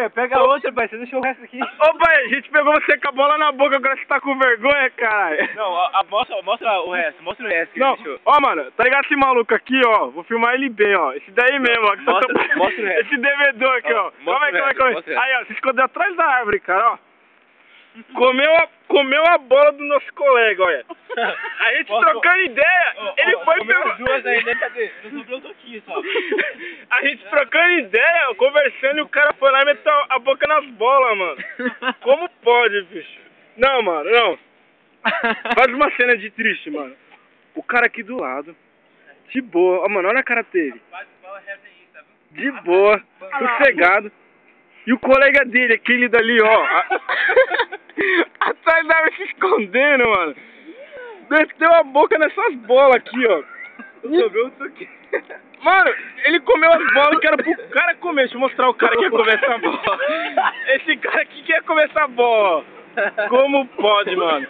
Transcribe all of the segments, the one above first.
Baia, pega outra, Baia, você deixou o resto aqui. Ô, Baia, a gente pegou você com a bola na boca, agora você tá com vergonha, caralho. Não, mostra o resto que não, ele deixou. ó, mano, tá ligado esse maluco aqui, ó? Vou filmar ele bem, ó. Esse daí mesmo, ó. Mostra o resto. Esse devedor aqui, ó. Calma aí. Aí, ó, se escondeu atrás da árvore, cara, ó. Comeu a bola do nosso colega, olha. A gente trocando ideia, ele foi pelo... duas aí, né? Cadê? Não sobrou um toquinho só. A gente trocando ideia, conversando, e o cara foi lá e meteu a boca nas bolas, mano. Como pode, bicho? Não, mano, não. Faz uma cena de triste, mano. O cara aqui do lado, de boa. Ó, mano, olha a cara dele. De boa, sossegado. E o colega dele, aquele dali, ó. Atrás da árvore se escondendo, mano. Meteu a boca nessas bolas aqui, ó. Sobrou um toquinho. Mano, ele comeu as bolas que era pro cara comer. Deixa eu mostrar o cara que ia comer essa bola. Esse cara aqui quer comer essa bola. Como pode, mano?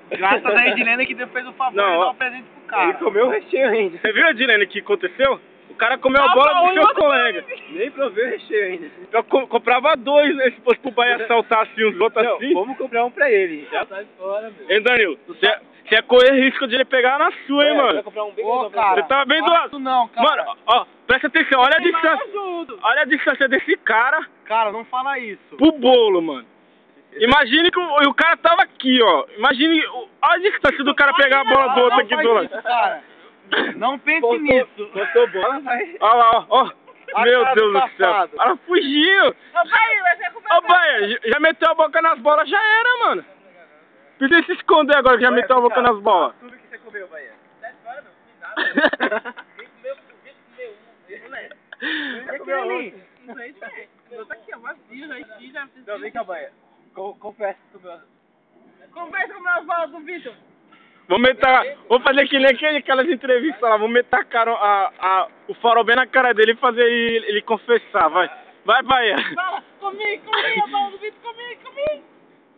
Graças a Edilene que fez o favor de dar um presente pro cara. Ele comeu o recheio ainda. Você viu, Edilene, o que aconteceu? O cara comeu a bola do seu colega. Nem provei o recheio ainda. Eu comprava dois, né? Se fosse pro Baia assaltar assim, os outros não, assim. Vamos comprar um pra ele. Já sai fora, meu. Hein, Danilo? Você ia correr risco de ele pegar na sua, hein, mano? Vai comprar um bem cara. Você tá bem do lado. Não, cara. Mano, ó, presta atenção, olha a distância. Olha a distância desse cara Cara, não fala isso. pro bolo, mano. Imagine que o cara tava aqui, ó. Imagine olha a distância do cara pegar a bola do outro aqui do lado. Cara, não pense nisso. Botou bola, vai. Olha lá, ó. Meu cara Deus do do céu. safado. Ela fugiu. Ô, Baia, já meteu a boca nas bolas, já era, mano. Precisa se esconder agora que já meteu a boca nas bolas. Tudo que você comeu, Baia. Não, vem cá, Baia. Confessa que comeu. Conversa com meus bolas do Vitor. Vamos fazer que nem aquelas entrevistas lá. Vamos meter a cara, o farol bem na cara dele e fazer ele confessar. Vai, Baia. Fala, comi a bola do Vitor, comi.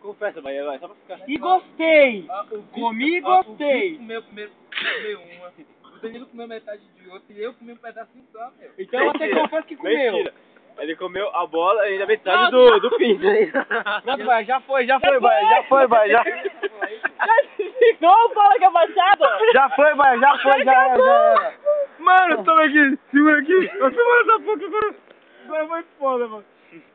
Confessa, Baia, vai, só pra ficar. E gostei. Comi e gostei. O comeu uma. O Danilo comeu metade de outra e eu comi um pedacinho só, meu. Então você confessa que comeu. Mentira. Ele comeu a bola e ainda metade do fim. Pronto, Baia, já foi, Baia. Não fala que é baixado. Já foi, Baia, já era. Mano, toma aqui, segura aqui. Eu filmando essa porca agora foi foda, mano.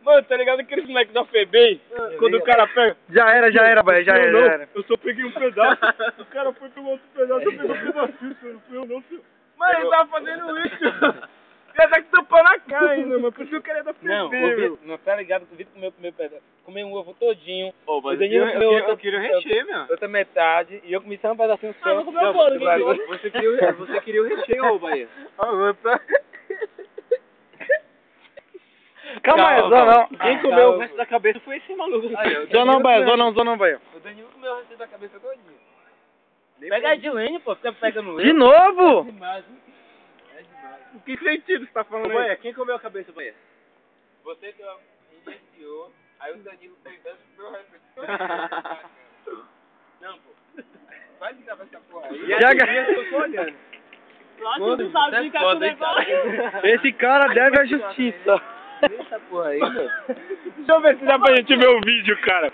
Mano, tá ligado aqueles moleques da FEBEM? Quando o cara pega... Já era, Baia, já era. Eu só peguei um pedaço, o cara foi pegou outro pedaço, eu peguei um pedacinho, não fui eu não, filho. Mano, ele tava fazendo isso. Ele tá tampando a cara ainda, mano, por isso que eu queria da FEBEM, Não tá ligado que o Vitor comeu o primeiro pedaço. Comeu um ovo todinho. Ô, mas o Danilo comeu eu queria o recheio, meu. outra metade e eu comi só um pedacinho só. não comeu todo, Você queria o recheio, ô, Baia. Calma aí, não. Quem comeu o resto da cabeça foi esse maluco. Zó não, Baia. O Danilo comeu o resto da cabeça todinho. Pega a Edilene, pô, fica pegando De novo? demais. Que sentido você tá falando aí? Baia, quem comeu a cabeça, Baia? Você iniciou, aí o Danilo foi dando pro resto. Não, pô. Vai ligar pra essa porra aí. E a guia eu tô olhando. Lógico que tu sabe que é o negócio. Esse cara deve a justiça. Essa porra aí, meu. Deixa eu ver se dá pra gente ver o vídeo, cara.